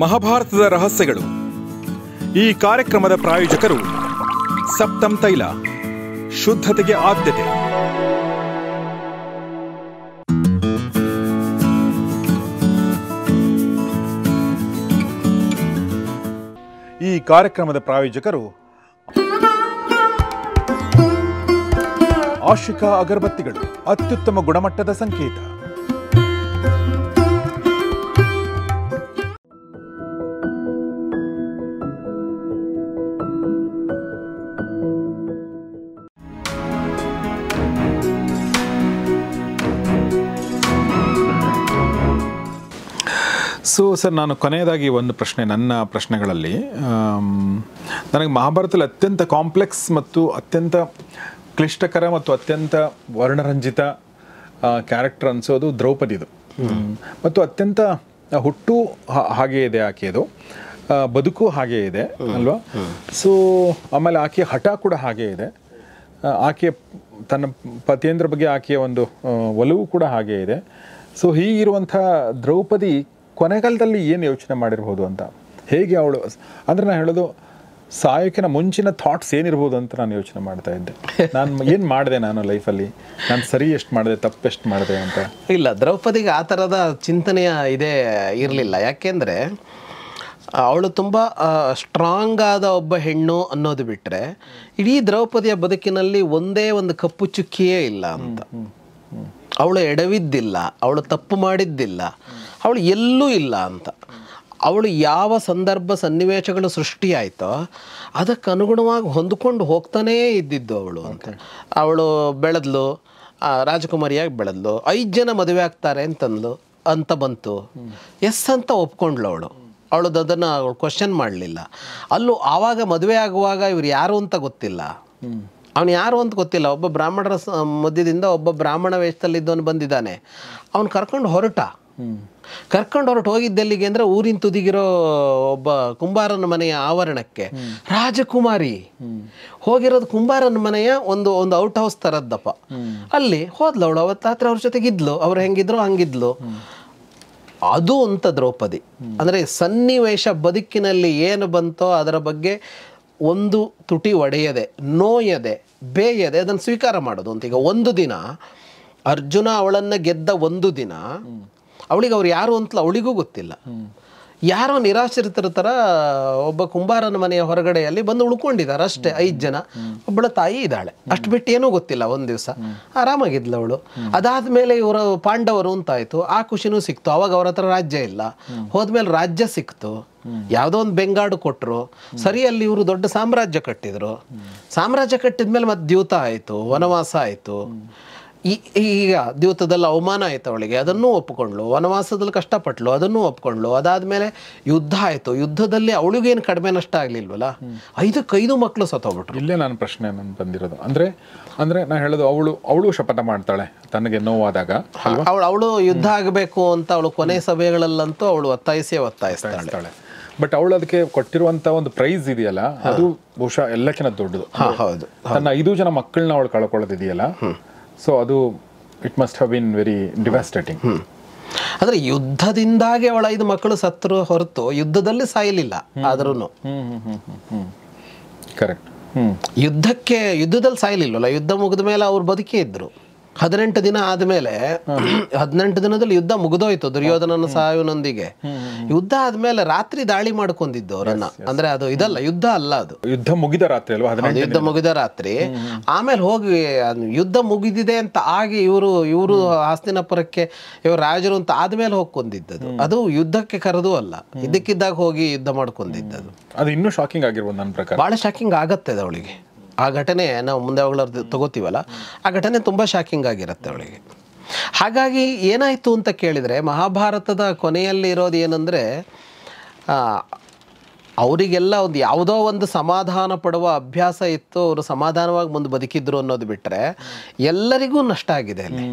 ಮಹಾಭಾರತದ ರಹಸ್ಯಗಳು. ಈ ಕಾರ್ಯಕ್ರಮದ ಪ್ರಾಯೋಜಕರು ಸಪ್ತಮ್ ತೈಲ, ಶುದ್ಧತೆಗೆ ಆದ್ಯತೆ. ಈ ಕಾರ್ಯಕ್ರಮದ ಪ್ರಾಯೋಜಕರು ಆಶಿಕಾ ಅಗರಬತ್ತಿಗಳು, ಅತ್ಯುತ್ತಮ ಗುಣಮಟ್ಟದ ಸಂಕೇತ. ಸರ್, ನಾನು ಕೊನೆಯದಾಗಿ ಒಂದು ಪ್ರಶ್ನೆ, ನನ್ನ ಪ್ರಶ್ನೆಗಳಲ್ಲಿ ನನಗೆ ಮಹಾಭಾರತದಲ್ಲಿ ಅತ್ಯಂತ ಕಾಂಪ್ಲೆಕ್ಸ್ ಮತ್ತು ಅತ್ಯಂತ ಕ್ಲಿಷ್ಟಕರ ಮತ್ತು ಅತ್ಯಂತ ವರ್ಣರಂಜಿತ ಕ್ಯಾರೆಕ್ಟರ್ ಅನಿಸೋದು ದ್ರೌಪದಿದು. ಮತ್ತು ಅತ್ಯಂತ ಹುಟ್ಟು ಹಾಗೆ ಇದೆ ಆಕೆಯದು, ಬದುಕು ಹಾಗೆ ಇದೆ ಅಲ್ವಾ? ಸೊ ಆಮೇಲೆ ಆಕೆಯ ಹಠ ಕೂಡ ಹಾಗೆ ಇದೆ, ಆಕೆಯ ತನ್ನ ಪತಿಯಂದ್ರ ಬಗ್ಗೆ ಆಕೆಯ ಒಂದು ಒಲವು ಕೂಡ ಹಾಗೆ ಇದೆ. ಸೊ ಹೀಗಿರುವಂಥ ದ್ರೌಪದಿ ಕೊನೆಗಾಲದಲ್ಲಿ ಏನು ಯೋಚನೆ ಮಾಡಿರ್ಬೋದು ಅಂತ, ಹೇಗೆ ಅವಳು ಅಂದರೆ ನಾನು ಹೇಳೋದು ಸಾಯೋಕಿನ ಮುಂಚಿನ ಥಾಟ್ಸ್ ಏನಿರ್ಬೋದು ಅಂತ ನಾನು ಯೋಚನೆ ಮಾಡ್ತಾ ಇದ್ದೆ. ನಾನು ಏನು ಮಾಡಿದೆ, ನಾನು ಲೈಫಲ್ಲಿ ನಾನು ಸರಿ ಎಷ್ಟು ಮಾಡಿದೆ, ತಪ್ಪು ಎಷ್ಟು ಮಾಡಿದೆ ಅಂತ. ಇಲ್ಲ, ದ್ರೌಪದಿಗೆ ಆ ಥರದ ಚಿಂತನೆಯ ಇದೇ ಇರಲಿಲ್ಲ. ಯಾಕೆಂದರೆ ಅವಳು ತುಂಬ ಸ್ಟ್ರಾಂಗ್ ಆದ ಒಬ್ಬ ಹೆಣ್ಣು ಅನ್ನೋದು ಬಿಟ್ಟರೆ ಇಡೀ ದ್ರೌಪದಿಯ ಬದುಕಿನಲ್ಲಿ ಒಂದೇ ಒಂದು ಕಪ್ಪು ಚುಕ್ಕಿಯೇ ಇಲ್ಲ ಅಂತ. ಅವಳು ಎಡವಿದ್ದಿಲ್ಲ, ಅವಳು ತಪ್ಪು ಮಾಡಿದ್ದಿಲ್ಲ, ಅವಳು ಎಲ್ಲೂ ಇಲ್ಲ ಅಂತ. ಅವಳು ಯಾವ ಸಂದರ್ಭ ಸನ್ನಿವೇಶಗಳು ಸೃಷ್ಟಿಯಾಯಿತೋ ಅದಕ್ಕೆ ಅನುಗುಣವಾಗಿ ಹೊಂದ್ಕೊಂಡು ಹೋಗ್ತಾನೇ ಇದ್ದಿದ್ದು ಅವಳು ಅಂತ. ಅವಳು ಬೆಳೆದ್ಲು, ರಾಜಕುಮಾರಿಯಾಗಿ ಬೆಳೆದ್ಲು, 5 ಜನ ಮದುವೆ ಆಗ್ತಾರೆ ಅಂತ ಬಂತು, ಎಸ್ ಅಂತ ಒಪ್ಕೊಂಡ್ಳು ಅವಳು. ಅವಳದ್ದು ಅದನ್ನು ಅವಳು ಕ್ವಶನ್ ಮಾಡಲಿಲ್ಲ. ಅಲ್ಲೂ ಆವಾಗ ಮದುವೆ ಆಗುವಾಗ ಇವ್ರು ಯಾರು ಅಂತ ಗೊತ್ತಿಲ್ಲ, ಅವನು ಯಾರು ಅಂತ ಗೊತ್ತಿಲ್ಲ. ಒಬ್ಬ ಬ್ರಾಹ್ಮಣರ ಮಧ್ಯದಿಂದ ಒಬ್ಬ ಬ್ರಾಹ್ಮಣ ವೇಷದಲ್ಲಿದ್ದವನು ಬಂದಿದ್ದಾನೆ, ಅವನು ಕರ್ಕೊಂಡು ಹೊರಟು ಹೋಗಿದ್ದೆಲ್ಲಿಗೆ ಅಂದರೆ ಊರಿನ ತುದಿಗಿರೋ ಒಬ್ಬ ಕುಂಬಾರನ ಮನೆಯ ಆವರಣಕ್ಕೆ. ರಾಜಕುಮಾರಿ ಹೋಗಿರೋದು ಕುಂಬಾರನ ಮನೆಯ ಒಂದು ಔಟ್ ಹೌಸ್ ಥರದ್ದಪ್ಪ. ಅಲ್ಲಿ ಹೋದ್ಲು ಅವಳು. ಅವತ್ತು ರಾತ್ರಿ ಅವ್ರ ಜೊತೆಗಿದ್ಲು, ಅವ್ರು ಹೆಂಗಿದ್ರು ಹಂಗಿದ್ಲು. ಅದು ಅಂತ ದ್ರೌಪದಿ ಅಂದರೆ ಸನ್ನಿವೇಶ ಬದುಕಿನಲ್ಲಿ ಏನು ಬಂತೋ ಅದರ ಬಗ್ಗೆ ಒಂದು ತುಟಿ ಒಡೆಯದೆ, ನೋಯದೆ, ಬೇಯದೆ ಅದನ್ನು ಸ್ವೀಕಾರ ಮಾಡೋದು ಅಂತ. ಈಗ ಒಂದು ದಿನ ಅರ್ಜುನ ಅವಳನ್ನು ಗೆದ್ದ ಒಂದು ದಿನ ಅವಳಿಗೆ ಅವ್ರು ಯಾರು ಅಂತ ಅವಳಿಗೂ ಗೊತ್ತಿಲ್ಲ. ಯಾರೋ ನಿರಾಶ್ರಿತರ ಥರ ಒಬ್ಬ ಕುಂಬಾರನ ಮನೆಯ ಹೊರಗಡೆಯಲ್ಲಿ ಬಂದು ಉಳ್ಕೊಂಡಿದ್ದಾರೆ ಅಷ್ಟೇ, 5 ಜನ. ಒಬ್ಬಳ ತಾಯಿ ಇದ್ದಾಳೆ, ಅಷ್ಟು ಬಿಟ್ಟು ಏನೂ ಗೊತ್ತಿಲ್ಲ. ಒಂದು ದಿವಸ ಆರಾಮಾಗಿದ್ಲು ಅವಳು. ಅದಾದಮೇಲೆ ಇವರು ಪಾಂಡವರು ಅಂತಾಯಿತು, ಆ ಖುಷಿನೂ ಸಿಕ್ತು. ಅವಾಗ ಅವ್ರ ಹತ್ರ ರಾಜ್ಯ ಇಲ್ಲ, ಹೋದ್ಮೇಲೆ ರಾಜ್ಯ ಸಿಕ್ತು, ಯಾವುದೋ ಒಂದು ಬೆಂಗಾಡು ಕೊಟ್ಟರು. ಸರಿ, ಅಲ್ಲಿ ಇವರು ದೊಡ್ಡ ಸಾಮ್ರಾಜ್ಯ ಕಟ್ಟಿದ್ರು. ಸಾಮ್ರಾಜ್ಯ ಕಟ್ಟಿದ್ಮೇಲೆ ಮತ್ತೆ ದ್ಯೂತ ಆಯಿತು, ವನವಾಸ ಆಯಿತು. ಈಗ ದ್ಯೂತದಲ್ಲಿ ಅವಮಾನ ಆಯಿತು ಅವಳಿಗೆ, ಅದನ್ನೂ ಒಪ್ಕೊಂಡ್ಳು. ವನವಾಸದಲ್ಲಿ ಕಷ್ಟಪಟ್ಲು, ಅದನ್ನೂ ಒಪ್ಕೊಂಡ್ಳು. ಅದಾದಮೇಲೆ ಯುದ್ಧ ಆಯಿತು, ಯುದ್ಧದಲ್ಲಿ ಅವಳಿಗೇನು ಕಡಿಮೆ ನಷ್ಟ ಆಗಲಿಲ್ವಲ್ಲ, 5 ಮಕ್ಕಳು ಸತ್ತೋಗ್ಬಿಟ್ರು. ಇಲ್ಲೇ ನನ್ನ ಪ್ರಶ್ನೆ ಬಂದಿರೋದು ಅಂದರೆ ನಾನು ಹೇಳೋದು, ಅವಳು ಶಪಥ ಮಾಡ್ತಾಳೆ ತನಗೆ ನೋವಾದಾಗ. ಅವಳು ಯುದ್ಧ ಆಗಬೇಕು ಅಂತ ಅವಳು ಕೊನೆ ಸಭೆಗಳಲ್ಲಂತೂ ಅವಳು ಒತ್ತಾಯಿಸ್ತಾಳೆ. ಬಟ್ ಅವಳು ಅದಕ್ಕೆ ಕೊಟ್ಟಿರುವಂತ ಒಂದು ಪ್ರೈಸ್ ಇದೆಯಲ್ಲ, ಅದು ಬಹುಶಃ ಎಲ್ಲಕ್ಕಿಂತ ದೊಡ್ಡದು. ಹೌದು, ತನ್ನ 5 ಜನ ಮಕ್ಕಳನ್ನ ಅವಳು ಕಳ್ಕೊಳ್ಳೋದಿದೆಯಲ್ಲ, ಸೊ ಅದು it must have been very devastating. ಅಂದ್ರೆ ಯುದ್ಧದಿಂದಾಗಿ ಅವಳ 5 ಮಕ್ಕಳು ಸತ್ರು ಹೊರತು ಯುದ್ಧದಲ್ಲಿ ಸಾಯಲಿಲ್ಲ. ಆದ್ರೂ ಕರೆಕ್ಟ್, ಯುದ್ಧದಲ್ಲಿ ಸಾಯಲಿಲ್ವಲ್ಲ. ಯುದ್ಧ ಮುಗಿದ ಮೇಲೆ ಅವ್ರು ಬದುಕಿ ಇದ್ರು. 18 ದಿನ ಆದಮೇಲೆ 18 ದಿನದಲ್ಲಿ ಯುದ್ಧ ಮುಗಿದೋಯ್ತು ದುರ್ಯೋಧನನ ಸಾವಿನೊಂದಿಗೆ. ಯುದ್ಧ ಆದ್ಮೇಲೆ ರಾತ್ರಿ ದಾಳಿ ಮಾಡ್ಕೊಂಡಿದ್ದು ಅವರನ್ನ. ಅಂದ್ರೆ ಅದು ಇದಲ್ಲ, ಯುದ್ಧ ಅಲ್ಲ, ಅದು ಯುದ್ಧ ಮುಗಿದ ರಾತ್ರಿ ಅಲ್ವಾ? ಯುದ್ಧ ಮುಗಿದ ರಾತ್ರಿ. ಆಮೇಲೆ ಹೋಗಿ ಯುದ್ಧ ಮುಗಿದಿದೆ ಅಂತ ಆಗಿ ಇವರು ಹಸ್ತಿನಾಪುರಕ್ಕೆ ಇವರು ರಾಜರು ಅಂತ ಆದ್ಮೇಲೆ ಹೋಗ್ಕೊಂಡಿದ್ದದು. ಅದು ಯುದ್ಧಕ್ಕೆ ಕರೆದು ಅಲ್ಲ, ಇದಕ್ಕಿದ್ದಾಗ ಹೋಗಿ ಯುದ್ಧ ಮಾಡ್ಕೊಂಡಿದ್ದದು. ಅದು ಇನ್ನೂ ಶಾಕಿಂಗ್ ಆಗಿರ್ಬೋದು ನನ್ನ ಪ್ರಕಾರ. ಬಹಳ ಶಾಕಿಂಗ್ ಆಗತ್ತೆ ಅದು ಅವಳಿಗೆ. ಆ ಘಟನೆ ನಾವು ಮುಂದೆ ಅವುಗಳ ತಗೋತೀವಲ್ಲ, ಆ ಘಟನೆ ತುಂಬ ಶಾಕಿಂಗ್ ಆಗಿರುತ್ತೆ ಅವಳಿಗೆ. ಹಾಗಾಗಿ ಏನಾಯಿತು ಅಂತ ಕೇಳಿದರೆ, ಮಹಾಭಾರತದ ಕೊನೆಯಲ್ಲಿ ಇರೋದು ಏನಂದರೆ, ಅವರಿಗೆಲ್ಲ ಒಂದು ಯಾವುದೋ ಒಂದು ಸಮಾಧಾನ ಪಡುವ ಅಭ್ಯಾಸ ಇತ್ತು, ಅವರು ಸಮಾಧಾನವಾಗಿ ಮುಂದೆ ಬದುಕಿದ್ರು ಅನ್ನೋದು ಬಿಟ್ಟರೆ ಎಲ್ಲರಿಗೂ ನಷ್ಟ ಆಗಿದೆ ಅಲ್ಲಿ.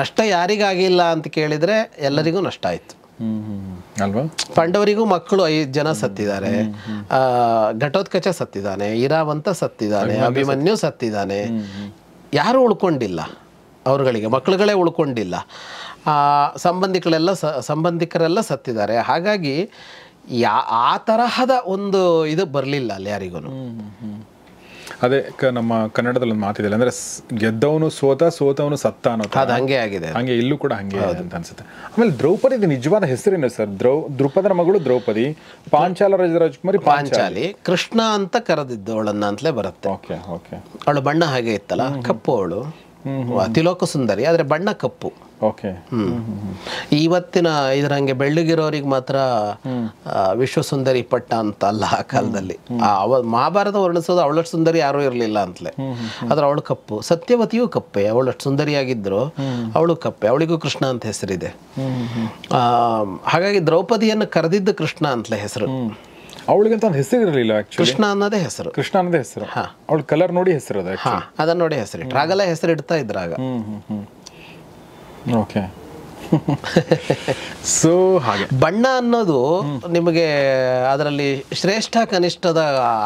ನಷ್ಟ ಯಾರಿಗಾಗಿಲ್ಲ ಅಂತ ಕೇಳಿದರೆ ಎಲ್ಲರಿಗೂ ನಷ್ಟ ಆಯಿತು ಅಲ್ವಾ? ಪಾಂಡವರಿಗೂ ಮಕ್ಕಳು 5 ಜನ ಸತ್ತಿದ್ದಾರೆ. ಘಟೋತ್ಕಚ ಸತ್ತಿದ್ದಾನೆ, ಇರಾವಂತ ಸತ್ತಿದ್ದಾನೆ, ಅಭಿಮನ್ಯು ಸತ್ತಿದ್ದಾನೆ. ಯಾರು ಉಳ್ಕೊಂಡಿಲ್ಲ, ಅವ್ರುಗಳಿಗೆ ಮಕ್ಕಳುಗಳೇ ಉಳ್ಕೊಂಡಿಲ್ಲ. ಸಂಬಂಧಿಕರೆಲ್ಲ ಸತ್ತಿದ್ದಾರೆ. ಹಾಗಾಗಿ ಆ ತರಹದ ಒಂದು ಇದು ಬರಲಿಲ್ಲ ಅಲ್ಲಿ ಯಾರಿಗೂ. ಅದೇ ನಮ್ಮ ಕನ್ನಡದಲ್ಲಿ ಒಂದು ಮಾತಿದೆ, ಅಂದ್ರೆ ಗೆದ್ದವನು ಸೋತವನು ಸತ್ತ ಅನ್ನೋ ಅದು ಹಂಗೆ ಆಗಿದೆ. ಹಂಗೆ ಇಲ್ಲೂ ಕೂಡ ಹಂಗೆ ಅಂತ ಅನ್ಸುತ್ತೆ. ಆಮೇಲೆ ದ್ರೌಪದಿ ನಿಜವಾದ ಹೆಸರೇನು ಸರ್? ದ್ರುಪದನ ಮಗಳು ದ್ರೌಪದಿ, ಪಾಂಚಾಲ ರಾಜಕುಮಾರಿ ಪಾಂಚಾಲಿ, ಕೃಷ್ಣ ಅಂತ ಕರೆದಿದ್ದವಳನ್ನ ಅಂತಲೇ ಬರುತ್ತೆ. Okay okay. ಅವಳು ಬಣ್ಣ ಹಾಗೆ ಇತ್ತಲ್ಲ, ಕಪ್ಪು, ಅವಳು ಅತಿಲೋಕ ಸುಂದರಿ, ಆದ್ರೆ ಬಣ್ಣ ಕಪ್ಪು. ಓಕೆ. ಇವತ್ತಿನ ಇದ್ರಂಗೆ ಬೆಳ್ಳಗಿರೋರಿಗೆ ಮಾತ್ರ ವಿಶ್ವಸುಂದರಿ ಪಟ್ಟ ಅಂತ ಅಲ್ಲ ಆ ಕಾಲದಲ್ಲಿ. ಮಹಾಭಾರತ ವರ್ಣಿಸೋದು ಅವಳಷ್ಟು ಸುಂದರಿ ಯಾರೂ ಇರಲಿಲ್ಲ ಅಂತಲೇ. ಆದ್ರೆ ಅವಳು ಕಪ್ಪು. ಸತ್ಯವತಿಯೂ ಕಪ್ಪೆ, ಅವಳಷ್ಟು ಸುಂದರಿಯಾಗಿದ್ರು ಅವಳು ಕಪ್ಪೆ. ಅವಳಿಗೂ ಕೃಷ್ಣ ಅಂತ ಹೆಸರಿದೆ. ಹಾಗಾಗಿ ದ್ರೌಪದಿಯನ್ನು ಕರೆದಿದ್ದು ಕೃಷ್ಣ ಅಂತಲೇ ಹೆಸರು. ಅವಳಿಗಂತ ಒಂದು ಹೆಸರು ಇರಲಿಲ್ಲ, ಕೃಷ್ಣ ಅನ್ನೋದೇ ಹೆಸರು. ಕೃಷ್ಣ ಅನ್ನೋದೇ ಹೆಸರು. ಅವಳ ಕಲರ್ ನೋಡಿ ಹೆಸರು ಅದು. ಅದನ್ನ ನೋಡಿ ಹೆಸರಿಟ್ರು. ಆಗಲೇ ಹೆಸರು ಇಡ್ತಾ ಇದ್ರಾಗ. ಓಕೆ. ಸೊ ಹಾಗೆ ಬಣ್ಣ ಅನ್ನೋದು ನಿಮಗೆ ಅದರಲ್ಲಿ ಶ್ರೇಷ್ಠ ಕನಿಷ್ಠದ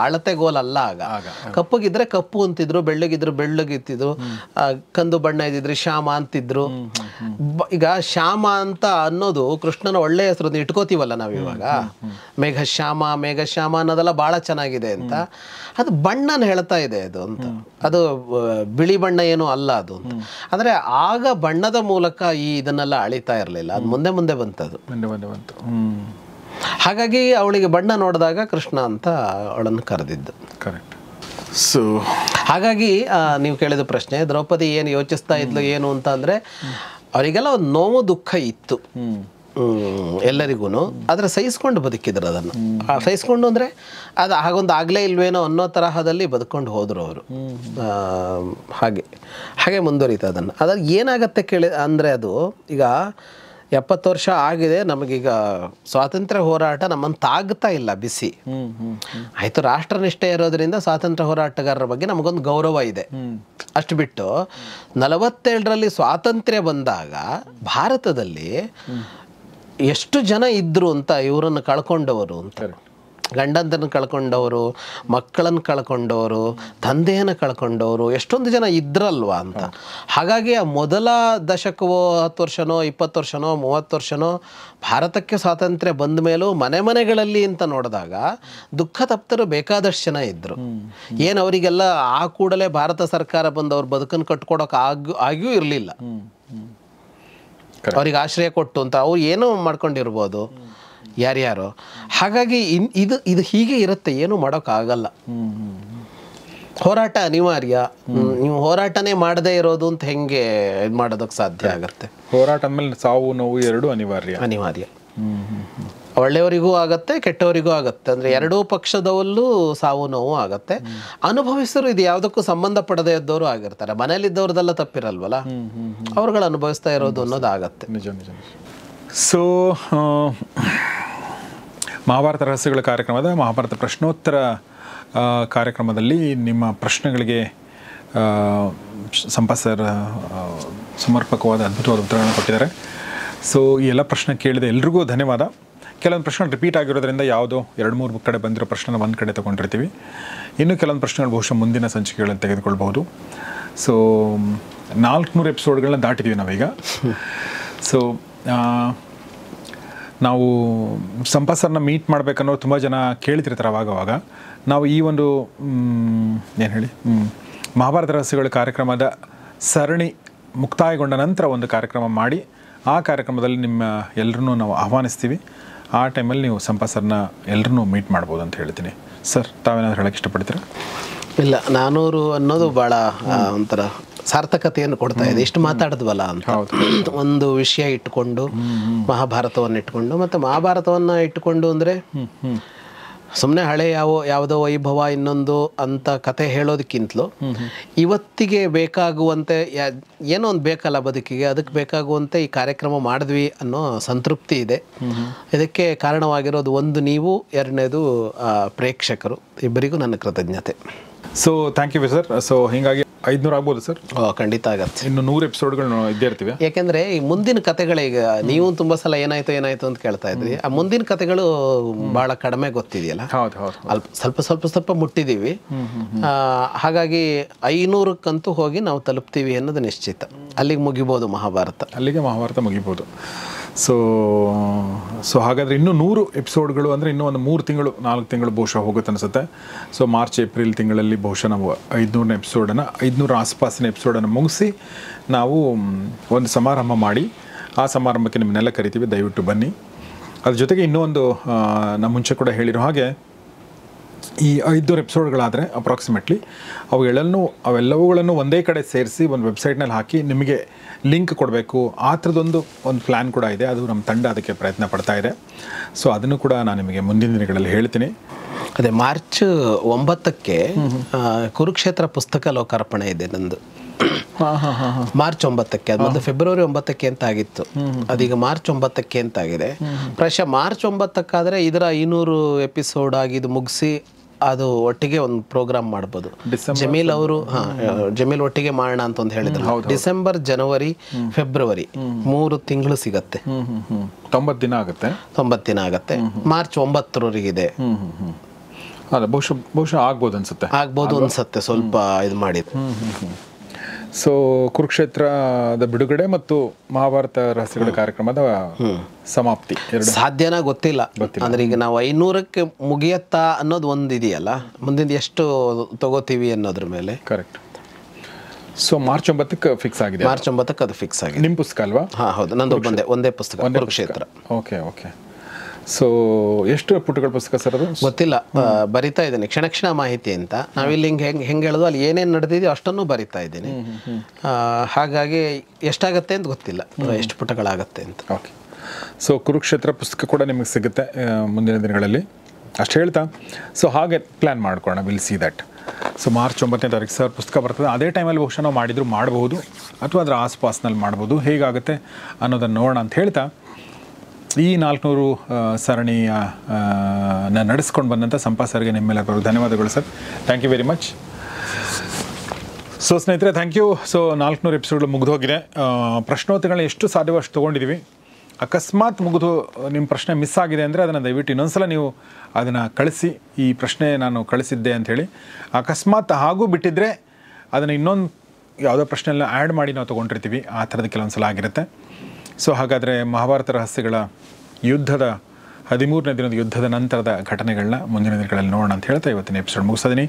ಅಳತೆಗೋಲ್ ಅಲ್ಲ. ಆಗ ಕಪ್ಪಗಿದ್ರೆ ಕಪ್ಪು ಅಂತಿದ್ರು, ಬೆಳ್ಳಗಿದ್ರು ಬೆಳ್ಳಗಿತ್ತಿದ್ರು, ಕಂದು ಬಣ್ಣ ಇದ್ದಿದ್ರೆ ಶ್ಯಾಮ ಅಂತಿದ್ರು. ಈಗ ಶ್ಯಾಮ ಅಂತ ಅನ್ನೋದು ಕೃಷ್ಣನ ಒಳ್ಳೆ ಹೆಸರು ಇಟ್ಕೋತೀವಲ್ಲ ನಾವಿವಾಗ. ಮೇಘಶ್ಯಾಮ ಅನ್ನೋದೆಲ್ಲ ಬಹಳ ಚೆನ್ನಾಗಿದೆ ಅಂತ. ಅದು ಬಣ್ಣನ ಹೇಳ್ತಾ ಇದೆ ಅದು ಅಂತ. ಅದು ಬಿಳಿ ಬಣ್ಣ ಏನೂ ಅಲ್ಲ ಅದು ಅಂತ. ಅಂದ್ರೆ ಆಗ ಬಣ್ಣದ ಮೂಲಕ ಇದನ್ನೆಲ್ಲ ಅಳಿತಾ ಇರಲಿಲ್ಲ, ಅದು ಮುಂದೆ ಮುಂದೆ ಬಂತದು. ಹಾಗಾಗಿ ಅವಳಿಗೆ ಬಣ್ಣ ನೋಡಿದಾಗ ಕೃಷ್ಣ ಅಂತ ಅವಳನ್ನು ಕರೆದಿದ್ದು. ಕರೆಕ್ಟ್. ಸೊ ಹಾಗಾಗಿ ನೀವು ಕೇಳಿದ ಪ್ರಶ್ನೆ, ದ್ರೌಪದಿ ಏನು ಯೋಚಿಸ್ತಾ ಇದ್ಲು ಏನು ಅಂತ ಅಂದ್ರೆ, ಅವರಿಗೆಲ್ಲ ಒಂದು ನೋವು ದುಃಖ ಇತ್ತು ಎಲ್ಲರಿಗೂ. ಆದರೆ ಸಹಿಸ್ಕೊಂಡು ಬದುಕಿದ್ರು ಅದನ್ನು. ಸಹಿಸ್ಕೊಂಡು ಅಂದರೆ ಅದು ಹಾಗೊಂದು ಆಗಲೇ ಇಲ್ವೇನೋ ಅನ್ನೋ ತರಹದಲ್ಲಿ ಬದುಕೊಂಡು ಹೋದರು ಅವರು. ಹಾಗೆ ಮುಂದುವರಿತು ಅದನ್ನು. ಅದ್ರಲ್ಲಿ ಏನಾಗತ್ತೆ ಅಂದರೆ ಅದು ಈಗ 70 ವರ್ಷ ಆಗಿದೆ, ನಮಗೀಗ ಸ್ವಾತಂತ್ರ್ಯ ಹೋರಾಟ ನಮ್ಮನ್ನು ತಾಗ್ತಾ ಇಲ್ಲ ಬಿಸಿ. ಆಯಿತು, ರಾಷ್ಟ್ರನಿಷ್ಠೆ ಇರೋದ್ರಿಂದ ಸ್ವಾತಂತ್ರ್ಯ ಹೋರಾಟಗಾರರ ಬಗ್ಗೆ ನಮಗೊಂದು ಗೌರವ ಇದೆ. ಅಷ್ಟು ಬಿಟ್ಟು 47ರಲ್ಲಿ ಸ್ವಾತಂತ್ರ್ಯ ಬಂದಾಗ ಭಾರತದಲ್ಲಿ ಎಷ್ಟು ಜನ ಇದ್ರು ಅಂತ, ಇವರನ್ನು ಕಳ್ಕೊಂಡವರು ಅಂತ, ಗಂಡಂದನ್ನು ಕಳ್ಕೊಂಡವರು, ಮಕ್ಕಳನ್ನು ಕಳ್ಕೊಂಡವರು, ತಂದೆಯನ್ನು ಕಳ್ಕೊಂಡವರು ಎಷ್ಟೊಂದು ಜನ ಇದ್ರಲ್ವಾ ಅಂತ. ಹಾಗಾಗಿ ಆ ಮೊದಲ ದಶಕವೋ 10 ವರ್ಷನೋ 20 ವರ್ಷನೋ 30 ವರ್ಷನೋ ಭಾರತಕ್ಕೆ ಸ್ವಾತಂತ್ರ್ಯ ಬಂದ ಮೇಲೂ ಮನೆಗಳಲ್ಲಿ ಅಂತ ನೋಡಿದಾಗ ದುಃಖ ತಪ್ತರು ಬೇಕಾದಷ್ಟು ಜನ ಇದ್ದರು. ಏನು ಅವರಿಗೆಲ್ಲ ಆ ಕೂಡಲೇ ಭಾರತ ಸರ್ಕಾರ ಬಂದು ಅವ್ರ ಬದುಕನ್ನು ಕಟ್ಕೊಡೋಕೆ ಆಗಿಯೂ ಇರಲಿಲ್ಲ. ಅವ್ರಿಗೆ ಆಶ್ರಯ ಕೊಟ್ಟು ಅಂತ ಅವ್ರು ಏನೋ ಮಾಡ್ಕೊಂಡಿರ್ಬೋದು ಯಾರ್ಯಾರೋ. ಹಾಗಾಗಿ ಇದು ಹೀಗೆ ಇರುತ್ತೆ, ಏನು ಮಾಡೋಕ್ಕಾಗಲ್ಲ. ಹೋರಾಟ ಅನಿವಾರ್ಯ. ನೀವು ಹೋರಾಟನೇ ಮಾಡದೇ ಇರೋದು ಅಂತ ಹೆಂಗೆ ಇದು ಮಾಡೋದಕ್ಕೆ ಸಾಧ್ಯ ಆಗುತ್ತೆ? ಹೋರಾಟ ಅಂದಮೇಲೆ ಸಾವು ನೋವು ಎರಡೂ ಅನಿವಾರ್ಯ. ಒಳ್ಳೆಯವರಿಗೂ ಆಗತ್ತೆ, ಕೆಟ್ಟವರಿಗೂ ಆಗತ್ತೆ. ಅಂದರೆ ಎರಡೂ ಪಕ್ಷದವಲ್ಲೂ ಸಾವು ನೋವು ಆಗತ್ತೆ. ಅನುಭವಿಸರು ಇದು ಯಾವುದಕ್ಕೂ ಸಂಬಂಧ ಪಡದೇ ಇದ್ದವರು ಆಗಿರ್ತಾರೆ. ಮನೇಲಿದ್ದವ್ರದೆಲ್ಲ ತಪ್ಪಿರಲ್ವಲ್ಲ, ಅವ್ರುಗಳು ಅನುಭವಿಸ್ತಾ ಇರೋದು ಅನ್ನೋದು ಆಗತ್ತೆ. ನಿಜ. ಸೊ ಮಹಾಭಾರತ ರಹಸ್ಯಗಳ ಕಾರ್ಯಕ್ರಮದ ಮಹಾಭಾರತ ಪ್ರಶ್ನೋತ್ತರ ಕಾರ್ಯಕ್ರಮದಲ್ಲಿ ನಿಮ್ಮ ಪ್ರಶ್ನೆಗಳಿಗೆ ಸಂಪತ್ ಸರ್ ಸಮರ್ಪಕವಾದ ಅದ್ಭುತವಾದ ಉತ್ತರಗಳನ್ನು ಕೊಟ್ಟಿದ್ದಾರೆ. ಸೊ ಈ ಎಲ್ಲ ಪ್ರಶ್ನೆ ಕೇಳಿದ ಎಲ್ರಿಗೂ ಧನ್ಯವಾದ. ಕೆಲವೊಂದು ಪ್ರಶ್ನೆ ರಿಪೀಟ್ ಆಗಿರೋದ್ರಿಂದ ಯಾವುದೋ 2-3 ಕಡೆ ಬಂದಿರೋ ಪ್ರಶ್ನೆನ ಒಂದು ಕಡೆ ತೊಗೊಂಡಿರ್ತೀವಿ. ಇನ್ನು ಕೆಲವೊಂದು ಪ್ರಶ್ನೆಗಳು ಬಹುಶಃ ಮುಂದಿನ ಸಂಚಿಕೆಗಳನ್ನು ತೆಗೆದುಕೊಳ್ಬಹುದು. ಸೊ 400 ಎಪಿಸೋಡ್ಗಳನ್ನ ದಾಟಿದ್ದೀವಿ ನಾವೀಗ. ಸೊ ನಾವು ಸಂಪತ್ ಸರ್ನ ಮೀಟ್ ಮಾಡಬೇಕನ್ನೋರು ತುಂಬ ಜನ ಕೇಳ್ತಿರ್ತಾರೆ ಅವಾಗವಾಗ. ನಾವು ಈ ಒಂದು ಮಹಾಭಾರತ ರಹಸ್ಯಗಳ ಕಾರ್ಯಕ್ರಮದ ಸರಣಿ ಮುಕ್ತಾಯಗೊಂಡ ನಂತರ ಒಂದು ಕಾರ್ಯಕ್ರಮ ಮಾಡಿ ಆ ಕಾರ್ಯಕ್ರಮದಲ್ಲಿ ನಿಮ್ಮ ಎಲ್ಲರನ್ನೂ ನಾವು ಆಹ್ವಾನಿಸ್ತೀವಿ. ಆ ಟೈಮಲ್ಲಿ ನೀವು ಸಂಪತ್ ಸರ್ನ ಎಲ್ಲರನ್ನೂ ಮೀಟ್ ಮಾಡ್ಬೋದು ಅಂತ ಹೇಳ್ತೀನಿ. ಸರ್, ತಾವೇನಾದ್ರು ಹೇಳಕ್ಕೆ ಇಷ್ಟಪಡ್ತೀರಾ? ಇಲ್ಲ, 400 ಅನ್ನೋದು ಭಾಳ ಒಂಥರ ಸಾರ್ಥಕತೆಯನ್ನು ಕೊಡ್ತಾ ಇದೆ. ಇಷ್ಟು ಮಾತಾಡಿದ್ವಲ್ಲ ಅಂತ ಒಂದು ವಿಷಯ ಇಟ್ಟುಕೊಂಡು, ಮಹಾಭಾರತವನ್ನು ಇಟ್ಕೊಂಡು, ಮತ್ತು ಮಹಾಭಾರತವನ್ನು ಇಟ್ಟುಕೊಂಡು ಅಂದರೆ ಸುಮ್ಮನೆ ಹಳೆ ಯಾವುದೋ ವೈಭವ ಇನ್ನೊಂದು ಅಂತ ಕತೆ ಹೇಳೋದಕ್ಕಿಂತಲೂ ಇವತ್ತಿಗೆ ಬೇಕಾಗುವಂತೆ ಏನೋ ಒಂದು ಬೇಕಲ್ಲ ಬದುಕಿಗೆ, ಅದಕ್ಕೆ ಬೇಕಾಗುವಂತೆ ಈ ಕಾರ್ಯಕ್ರಮ ಮಾಡಿದ್ವಿ ಅನ್ನೋ ಸಂತೃಪ್ತಿ ಇದೆ. ಇದಕ್ಕೆ ಕಾರಣವಾಗಿರೋದು ಒಂದು ನೀವು, ಎರಡನೇದು ಪ್ರೇಕ್ಷಕರು. ಇಬ್ಬರಿಗೂ ನನ್ನ ಕೃತಜ್ಞತೆ. So thank you sir. So ಹೀಗಾಗಿ 500 ಆಗ್ಬೋದು ಸರ್. ಖಂಡಿತ ಆಗತ್ತೆ. ಇನ್ನು 100 ಎಪಿಸೋಡ್ಗಳು ಇದ್ದೇ ಇರ್ತೀವಿ. ಯಾಕೆಂದ್ರೆ ಈ ಮುಂದಿನ ಕಥೆಗಳೀಗ ನೀವು ತುಂಬಾ ಸಲ ಏನಾಯ್ತು ಅಂತ ಕೇಳ್ತಾ ಇದ್ರಿ. ಆ ಮುಂದಿನ ಕಥೆಗಳು ಬಹಳ ಕಡಿಮೆ ಗೊತ್ತಿದೆಯಲ್ಲ, ಸ್ವಲ್ಪ ಮುಟ್ಟಿದೀವಿ. ಹಾಗಾಗಿ 500ಕ್ಕಂತೂ ಹೋಗಿ ನಾವು ತಲುಪ್ತೀವಿ ಅನ್ನೋದು ನಿಶ್ಚಿತ. ಅಲ್ಲಿಗೆ ಮುಗಿಬೋದು ಮಹಾಭಾರತ ಮುಗಿಬೋದು. ಸೊ ಹಾಗಾದರೆ ಇನ್ನೂ 100 ಎಪಿಸೋಡ್ಗಳು ಅಂದರೆ ಇನ್ನೂ ಒಂದು 3 ತಿಂಗಳು 4 ತಿಂಗಳು ಬಹುಶಃ ಹೋಗುತ್ತೆ ಅನಿಸುತ್ತೆ. ಸೊ ಮಾರ್ಚ್ ಏಪ್ರಿಲ್ ತಿಂಗಳಲ್ಲಿ ಬಹುಶಃ ನಾವು 500ನೇ ಎಪಿಸೋಡನ್ನು 500 ಆಸ್ಪಾಸಿನ ಎಪಿಸೋಡನ್ನು ಮುಗಿಸಿ ನಾವು ಒಂದು ಸಮಾರಂಭ ಮಾಡಿ ಆ ಸಮಾರಂಭಕ್ಕೆ ನಿಮ್ಮನ್ನೆಲ್ಲ ಕರಿತೀವಿ, ದಯವಿಟ್ಟು ಬನ್ನಿ. ಅದ್ರ ಜೊತೆಗೆ ಇನ್ನೂ ಒಂದು ನಮ್ಮ ಮುಂಚೆ ಕೂಡ ಹೇಳಿರೋ ಹಾಗೆ ಈ 500 ಎಪಿಸೋಡ್ಗಳಾದರೆ ಅಪ್ರಾಕ್ಸಿಮೇಟ್ಲಿ ಅವೆಲ್ಲವುಗಳನ್ನು ಒಂದೇ ಕಡೆ ಸೇರಿಸಿ ಒಂದು ವೆಬ್ಸೈಟ್ನಲ್ಲಿ ಹಾಕಿ ನಿಮಗೆ ಲಿಂಕ್ ಕೊಡಬೇಕು. ಆ ಥರದೊಂದು ಪ್ಲ್ಯಾನ್ ಕೂಡ ಇದೆ. ಅದು ನಮ್ಮ ತಂಡ ಅದಕ್ಕೆ ಪ್ರಯತ್ನ ಪಡ್ತಾ ಇದೆ. ಸೊ ಅದನ್ನು ಕೂಡ ನಾನು ನಿಮಗೆ ಮುಂದಿನ ದಿನಗಳಲ್ಲಿ ಹೇಳ್ತೀನಿ. ಅದೇ ಮಾರ್ಚ್ 9ಕ್ಕೆ ಕುರುಕ್ಷೇತ್ರ ಪುಸ್ತಕ ಲೋಕಾರ್ಪಣೆ ಇದೆ ನಂದು. ಮಾರ್ಚ್ 9ಕ್ಕೆ, ಅದು ಮೊದಲು ಫೆಬ್ರವರಿ 9ಕ್ಕೆ ಅಂತ ಆಗಿತ್ತು, ಅದೀಗ ಮಾರ್ಚ್ 9ಕ್ಕೆ ಅಂತ ಆಗಿದೆ. ಪ್ರಾಯಶಃ ಮಾರ್ಚ್ 9ಕ್ಕಾದರೆ ಇದರ 500 ಎಪಿಸೋಡ್ ಆಗಿದ್ದು ಮುಗಿಸಿ ಅದು ಒಟ್ಟಿಗೆ ಒಂದು ಪ್ರೋಗ್ರಾಮ್ ಮಾಡ್ಬೋದು. ಜಮೀಲ್ ಅವರು ಜಮೀಲ್ ಒಟ್ಟಿಗೆ ಮಾಡೋಣ ಅಂತ ಒಂದು ಹೇಳಿದ್ರು. ಡಿಸೆಂಬರ್, ಜನವರಿ, ಫೆಬ್ರವರಿ 3 ತಿಂಗಳು ಸಿಗತ್ತೆ. 90 ದಿನ ಆಗುತ್ತೆ. ಮಾರ್ಚ್ 9ರವರೆಗಿದೆ. ಬಹುಶಃ ಆಗ್ಬೋದು ಅನ್ಸುತ್ತೆ ಸ್ವಲ್ಪ ಇದು ಮಾಡಿದ್ದು. ಸೊ ಕುರುಕ್ಷೇತ್ರದ ಬಿಡುಗಡೆ ಮತ್ತು ಮಹಾಭಾರತ ರಹಸ್ಯಗಳ ಕಾರ್ಯಕ್ರಮದ ಸಮಾಪ್ತಿ ಸಾಧ್ಯನಾ ಗೊತ್ತಿಲ್ಲ. ಅಂದ್ರೆ ಈಗ ನಾವು 500ಕ್ಕೆ ಮುಗಿಯತ್ತಾ ಅನ್ನೋದು ಒಂದು ಇದೆಯಲ್ಲ, ಮುಂದಿನ ಎಷ್ಟು ತಗೋತೀವಿ ಅನ್ನೋದ್ರ ಮೇಲೆ. ಕರೆಕ್ಟ್. ಸೊ ಮಾರ್ಚ್ 9ಕ್ಕೆ ಫಿಕ್ಸ್ ಆಗಿದೆ. ಮಾರ್ಚ್ 9ಕ್ಕೆ ಅದು ಫಿಕ್ಸ್ ಆಗಿದೆ. ನಿಮ್ಮ ಪುಸ್ತಕ ಅಲ್ವಾ? ಹೌದು, ನಂದು ಒಂದೇ ಪುಸ್ತಕ, ಕುರುಕ್ಷೇತ್ರ. ಓಕೆ. ಸೊ ಎಷ್ಟು ಪುಟಗಳ ಪುಸ್ತಕ ಸರ್ ಅದು? ಗೊತ್ತಿಲ್ಲ, ಬರಿತಾ ಇದ್ದೀನಿ. ಕ್ಷಣ ಮಾಹಿತಿ ಅಂತ ನಾವಿಲ್ಲಿ ಹೆಂಗೆ ಹೇಳೋದು, ಅಲ್ಲಿ ಏನೇನು ನಡೆದಿದೆಯೋ ಅಷ್ಟನ್ನು ಬರಿತಾ ಇದ್ದೀನಿ. ಹಾಗಾಗಿ ಎಷ್ಟಾಗತ್ತೆ ಅಂತ ಗೊತ್ತಿಲ್ಲ, ಎಷ್ಟು ಪುಟಗಳಾಗತ್ತೆ ಅಂತ. ಓಕೆ. ಸೊ ಕುರುಕ್ಷೇತ್ರ ಪುಸ್ತಕ ಕೂಡ ನಿಮಗೆ ಸಿಗುತ್ತೆ ಮುಂದಿನ ದಿನಗಳಲ್ಲಿ, ಅಷ್ಟು ಹೇಳ್ತಾ. ಸೊ ಹಾಗೆ ಪ್ಲ್ಯಾನ್ ಮಾಡ್ಕೊಳ್ಳೋಣ, will see that. So March 9ನೇ ತಾರೀಕು ಸರ್ ಪುಸ್ತಕ ಬರ್ತದೆ. ಅದೇ ಟೈಮಲ್ಲಿ ಬಹುಶಃ ನಾವು ಮಾಡಬಹುದು ಅಥವಾ ಅದರ ಆಸ್ಪಾಸ್ನಲ್ಲಿ ಮಾಡ್ಬೋದು. ಹೇಗಾಗುತ್ತೆ ಅನ್ನೋದನ್ನು ನೋಡೋಣ ಅಂತ ಹೇಳ್ತಾ ಈ 400 ಸರಣಿಯ ನಡೆಸ್ಕೊಂಡು ಬಂದಂಥ ಸಂಪಾ ಸರ್ಗೆ ನಿಮ್ಮೆಲ್ಲರಿಗೂ ಧನ್ಯವಾದಗಳು sir. Thank you very much. So ಸ್ನೇಹಿತರೆ, ಥ್ಯಾಂಕ್ ಯು. ಸೊ 400 ಎಪಿಸೋಡ್ಗಳು ಮುಗಿದೋಗಿದೆ. ಪ್ರಶ್ನೋತ್ತರಗಳನ್ನ ಎಷ್ಟು ಸಾಧ್ಯವೋ ಅಷ್ಟು ತೊಗೊಂಡಿದ್ದೀವಿ. ಅಕಸ್ಮಾತ್ ಮುಗಿದು ನಿಮ್ಮ ಪ್ರಶ್ನೆ ಮಿಸ್ ಆಗಿದೆ ಅಂದರೆ ಅದನ್ನು ದಯವಿಟ್ಟು ಇನ್ನೊಂದ್ಸಲ ನೀವು ಅದನ್ನು ಕಳಿಸಿ, ಈ ಪ್ರಶ್ನೆ ನಾನು ಕಳಿಸಿದ್ದೆ ಅಂಥೇಳಿ. ಅಕಸ್ಮಾತ್ ಹಾಗೂ ಬಿಟ್ಟಿದ್ದರೆ ಅದನ್ನು ಇನ್ನೊಂದು ಯಾವುದೋ ಪ್ರಶ್ನೆಲ್ಲ ಆ್ಯಡ್ ಮಾಡಿ ನಾವು ತೊಗೊಂಡಿರ್ತೀವಿ. ಆ ಥರದ್ದು ಕೆಲವೊಂದು ಸಲ ಆಗಿರುತ್ತೆ. ಸೊ ಹಾಗಾದರೆ ಮಹಾಭಾರತ ರಹಸ್ಯಗಳ ಯುದ್ಧದ 13ನೇ ದಿನದ ಯುದ್ಧದ ನಂತರದ ಘಟನೆಗಳನ್ನ ಮುಂದಿನ ದಿನಗಳಲ್ಲಿ ನೋಡೋಣ ಅಂತ ಹೇಳ್ತಾ ಇವತ್ತಿನ ಎಪಿಸೋಡ್ ಮುಗಿಸಿದ್ದೀನಿ.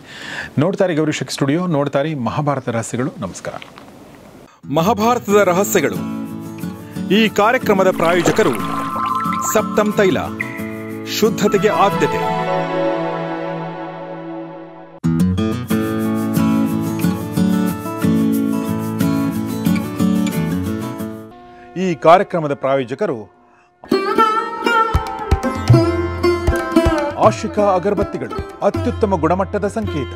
ನೋಡ್ತಾರೆ ಗೌರಿಶಕ್ತಿ ಸ್ಟುಡಿಯೋ, ನೋಡ್ತಾರೆ ಮಹಾಭಾರತ ರಹಸ್ಯಗಳು. ನಮಸ್ಕಾರ. ಮಹಾಭಾರತದ ರಹಸ್ಯಗಳು ಈ ಕಾರ್ಯಕ್ರಮದ ಪ್ರಾಯೋಜಕರು ಸಪ್ತಮ್ ತೈಲ, ಶುದ್ಧತೆಗೆ ಆದ್ಯತೆ. ಈ ಕಾರ್ಯಕ್ರಮದ ಪ್ರಾಯೋಜಕರು ಆಶಿಕಾ ಅಗರಬತ್ತಿಗಳು, ಅತ್ಯುತ್ತಮ ಗುಣಮಟ್ಟದ ಸಂಕೇತ.